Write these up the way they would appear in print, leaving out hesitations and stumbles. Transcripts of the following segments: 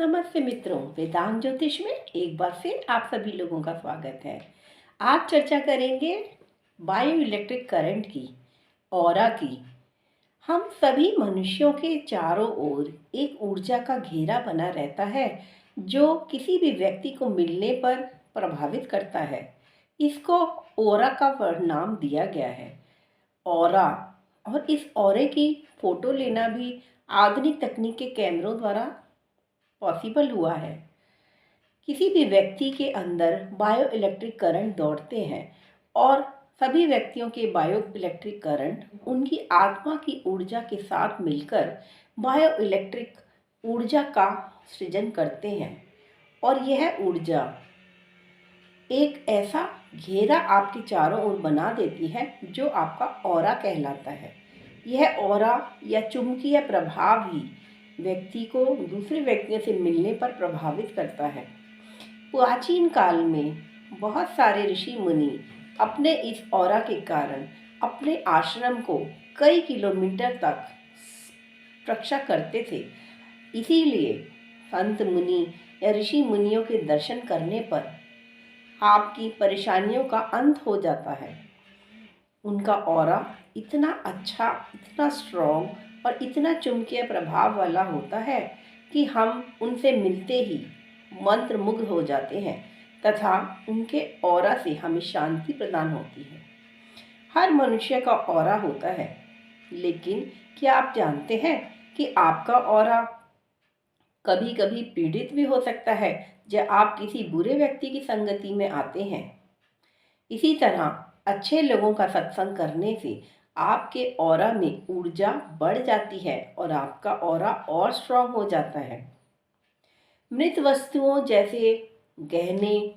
नमस्ते मित्रों, वेदांत ज्योतिष में एक बार फिर आप सभी लोगों का स्वागत है। आज चर्चा करेंगे बायो इलेक्ट्रिक करंट की, ऑरा की। हम सभी मनुष्यों के चारों ओर एक ऊर्जा का घेरा बना रहता है जो किसी भी व्यक्ति को मिलने पर प्रभावित करता है। इसको ऑरा का नाम दिया गया है, ऑरा। और इस ऑरे की फोटो लेना भी आधुनिक तकनीक के कैमरों द्वारा पॉसिबल हुआ है। किसी भी व्यक्ति के अंदर बायो इलेक्ट्रिक करंट दौड़ते हैं और सभी व्यक्तियों के बायो इलेक्ट्रिक करंट उनकी आत्मा की ऊर्जा के साथ मिलकर बायो इलेक्ट्रिक ऊर्जा का सृजन करते हैं। और यह ऊर्जा एक ऐसा घेरा आपके चारों ओर बना देती है जो आपका ऑरा कहलाता है। यह ऑरा या चुंबकीय प्रभाव ही व्यक्ति को दूसरे व्यक्तियों से मिलने पर प्रभावित करता है। प्राचीन काल में बहुत सारे ऋषि मुनि अपने इस ऑरा के कारण अपने आश्रम को कई किलोमीटर तक रक्षा करते थे। इसीलिए संत मुनि या ऋषि मुनियों के दर्शन करने पर आपकी परेशानियों का अंत हो जाता है। उनका ऑरा इतना अच्छा, इतना स्ट्रॉन्ग और इतना चुंबकीय प्रभाव वाला होता है कि हम उनसे मिलते ही मंत्रमुग्ध हो जाते हैं तथा उनके ऑरा से हमें शांति प्रदान होती है। हर मनुष्य का ऑरा होता है, लेकिन क्या आप जानते हैं कि आपका ऑरा कभी कभी पीड़ित भी हो सकता है जब आप किसी बुरे व्यक्ति की संगति में आते हैं। इसी तरह अच्छे लोगों का सत्संग करने से आपके ऑरा में ऊर्जा बढ़ जाती है और आपका ऑरा और स्ट्रांग हो जाता है। मृत वस्तुओं जैसे गहने,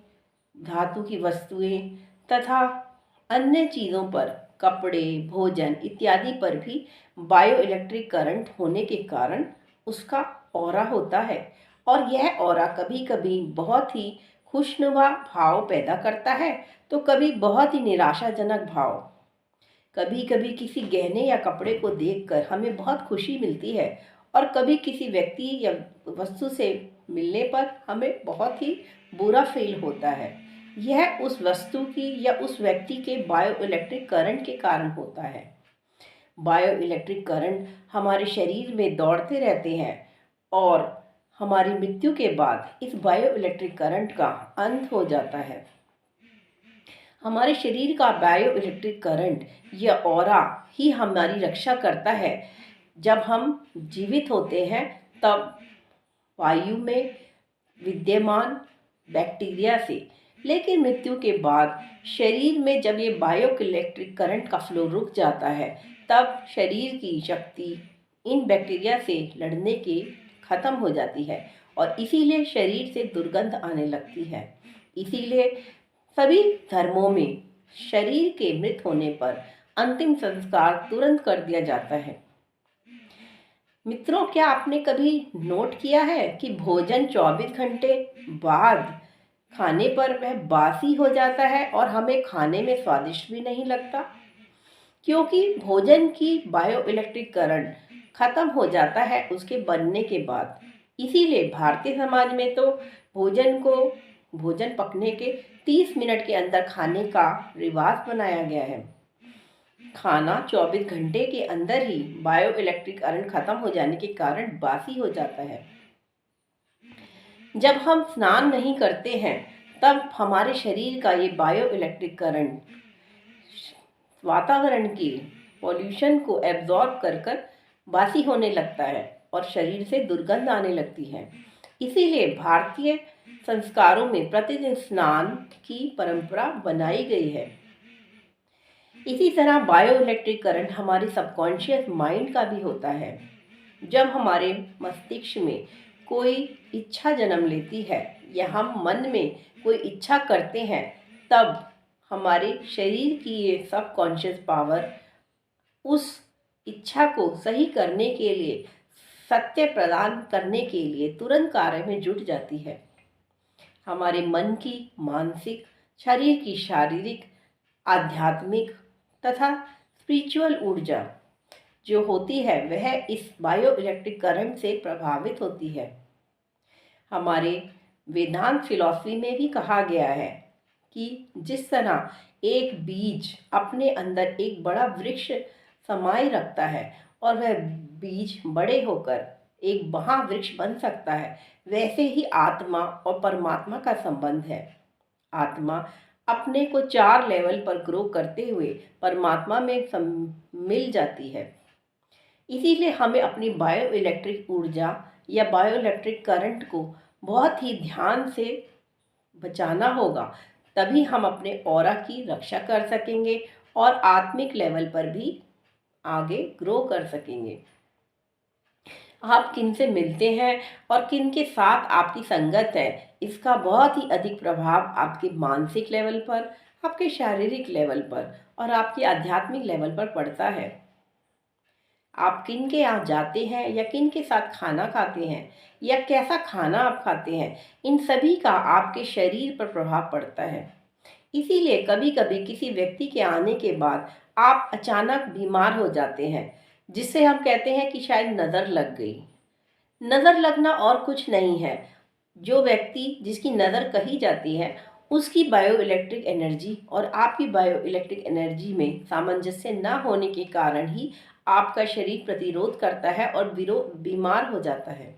धातु की वस्तुएं तथा अन्य चीज़ों पर, कपड़े, भोजन इत्यादि पर भी बायो इलेक्ट्रिक करंट होने के कारण उसका ऑरा होता है। और यह ऑरा कभी कभी बहुत ही खुशनुमा भाव पैदा करता है तो कभी बहुत ही निराशाजनक भाव। कभी कभी किसी गहने या कपड़े को देखकर हमें बहुत खुशी मिलती है और कभी किसी व्यक्ति या वस्तु से मिलने पर हमें बहुत ही बुरा फील होता है। यह उस वस्तु की या उस व्यक्ति के बायो इलेक्ट्रिक करंट के कारण होता है। बायो इलेक्ट्रिक करंट हमारे शरीर में दौड़ते रहते हैं और हमारी मृत्यु के बाद इस बायो इलेक्ट्रिक करंट का अंत हो जाता है। हमारे शरीर का बायो इलेक्ट्रिक करंट या ऑरा ही हमारी रक्षा करता है। जब हम जीवित होते हैं तब वायु में विद्यमान बैक्टीरिया से, लेकिन मृत्यु के बाद शरीर में जब ये बायो इलेक्ट्रिक करंट का फ्लो रुक जाता है तब शरीर की शक्ति इन बैक्टीरिया से लड़ने की खत्म हो जाती है और इसीलिए शरीर से दुर्गंध आने लगती है। इसीलिए सभी धर्मों में शरीर के मृत होने पर अंतिम संस्कार तुरंत कर दिया जाता है। मित्रों, क्या आपने कभी नोट किया है कि भोजन 24 घंटे बाद खाने पर वह बासी हो जाता है और हमें खाने में स्वादिष्ट भी नहीं लगता, क्योंकि भोजन की बायो इलेक्ट्रिक करंट खत्म हो जाता है उसके बनने के बाद। इसीलिए भारतीय समाज में तो भोजन पकने के 30 मिनट के अंदर खाने का रिवाज बनाया गया है। खाना 24 घंटे के अंदर ही बायो इलेक्ट्रिक करंट खत्म हो जाने के कारण बासी हो जाता है। जब हम स्नान नहीं करते हैं तब हमारे शरीर का ये बायो इलेक्ट्रिक करंट वातावरण के पॉल्यूशन को एब्जॉर्ब कर बासी होने लगता है और शरीर से दुर्गंध आने लगती है। इसीलिए भारतीय संस्कारों में प्रतिदिन स्नान की परंपरा बनाई गई है। इसी तरह बायो इलेक्ट्रिक करंट हमारे सबकॉन्शियस माइंड का भी होता है। जब हमारे मस्तिष्क में कोई इच्छा जन्म लेती है या हम मन में कोई इच्छा करते हैं तब हमारे शरीर की ये सबकॉन्शियस पावर उस इच्छा को सही करने के लिए, सत्य प्रदान करने के लिए तुरंत कार्य में जुट जाती है। हमारे मन की मानसिक, शरीर की शारीरिक, आध्यात्मिक तथा स्पिरिचुअल ऊर्जा जो होती है वह इस बायो इलेक्ट्रिक करंट से प्रभावित होती है। हमारे वेदांत फिलॉसफी में भी कहा गया है कि जिस तरह एक बीज अपने अंदर एक बड़ा वृक्ष समाये रखता है और वह बीज बड़े होकर एक महावृक्ष बन सकता है, वैसे ही आत्मा और परमात्मा का संबंध है। आत्मा अपने को 4 लेवल पर ग्रो करते हुए परमात्मा में मिल जाती है। इसीलिए हमें अपनी बायो इलेक्ट्रिक ऊर्जा या बायो इलेक्ट्रिक करंट को बहुत ही ध्यान से बचाना होगा, तभी हम अपने ऑरा की रक्षा कर सकेंगे और आत्मिक लेवल पर भी आगे ग्रो कर सकेंगे। आप किन से मिलते हैं और किन के साथ आपकी संगत है, इसका बहुत ही अधिक प्रभाव आपके मानसिक लेवल पर, आपके शारीरिक लेवल पर और आपके आध्यात्मिक लेवल पर पड़ता है। आप किन के यहाँ जाते हैं या किन के साथ खाना खाते हैं या कैसा खाना आप खाते हैं, इन सभी का आपके शरीर पर प्रभाव पड़ता है। इसीलिए कभी कभी किसी व्यक्ति के आने के बाद आप अचानक बीमार हो जाते हैं, जिससे हम कहते हैं कि शायद नज़र लग गई। नज़र लगना और कुछ नहीं है, जो व्यक्ति जिसकी नज़र कही जाती है उसकी बायो इलेक्ट्रिक एनर्जी और आपकी बायो इलेक्ट्रिक एनर्जी में सामंजस्य न होने के कारण ही आपका शरीर प्रतिरोध करता है और बीमार हो जाता है।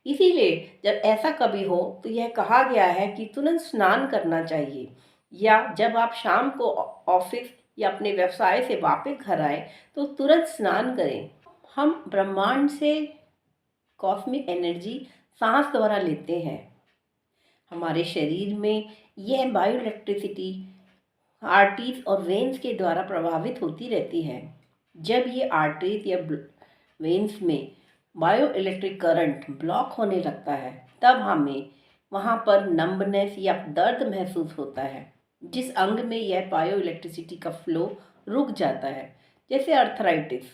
इसीलिए जब ऐसा कभी हो तो यह कहा गया है कि तुरंत स्नान करना चाहिए, या जब आप शाम को ऑफिस या अपने व्यवसाय से वापस घर आए तो तुरंत स्नान करें। हम ब्रह्मांड से कॉस्मिक एनर्जी सांस द्वारा लेते हैं। हमारे शरीर में यह बायो इलेक्ट्रिसिटी आर्टरीज और वेन्स के द्वारा प्रभावित होती रहती है। जब ये आर्टरीज या वेन्स में बायो इलेक्ट्रिक करंट ब्लॉक होने लगता है, तब हमें वहाँ पर नंबनेस या दर्द महसूस होता है। जिस अंग में यह बायो इलेक्ट्रिसिटी का फ्लो रुक जाता है, जैसे अर्थराइटिस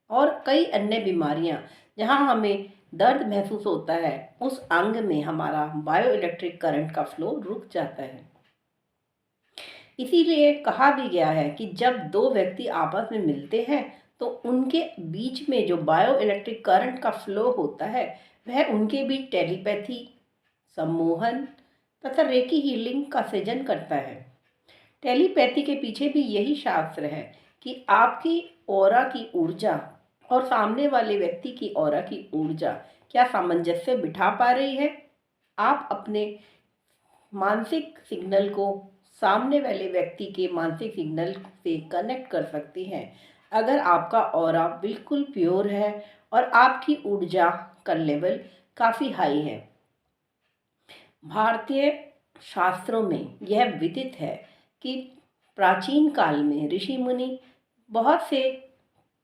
और कई अन्य बीमारियाँ जहाँ हमें दर्द महसूस होता है, उस अंग में हमारा बायो इलेक्ट्रिक करंट का फ्लो रुक जाता है। इसीलिए कहा भी गया है कि जब 2 व्यक्ति आपस में मिलते हैं तो उनके बीच में जो बायो इलेक्ट्रिक करंट का फ्लो होता है, वह उनके बीच टेलीपैथी, सम्मोहन तथा रेकी हीलिंग का सृजन करता है। टेलीपैथी के पीछे भी यही शास्त्र है कि आपकी ऑरा की ऊर्जा और सामने वाले व्यक्ति की ऑरा की ऊर्जा क्या सामंजस्य बिठा पा रही है। आप अपने मानसिक सिग्नल को सामने वाले व्यक्ति के मानसिक सिग्नल से कनेक्ट कर सकती हैं अगर आपका ऑरा बिल्कुल प्योर है और आपकी ऊर्जा का लेवल काफ़ी हाई है। भारतीय शास्त्रों में यह विदित है कि प्राचीन काल में ऋषि मुनि बहुत से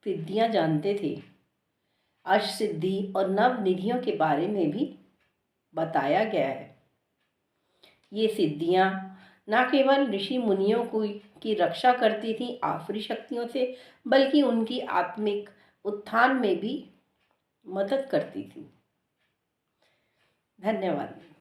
सिद्धियां जानते थे। अष्टसिद्धि और नव निधियों के बारे में भी बताया गया है। ये सिद्धियां न केवल ऋषि मुनियों की रक्षा करती थी आसुरी शक्तियों से, बल्कि उनकी आत्मिक उत्थान में भी मदद करती थी। धन्यवाद।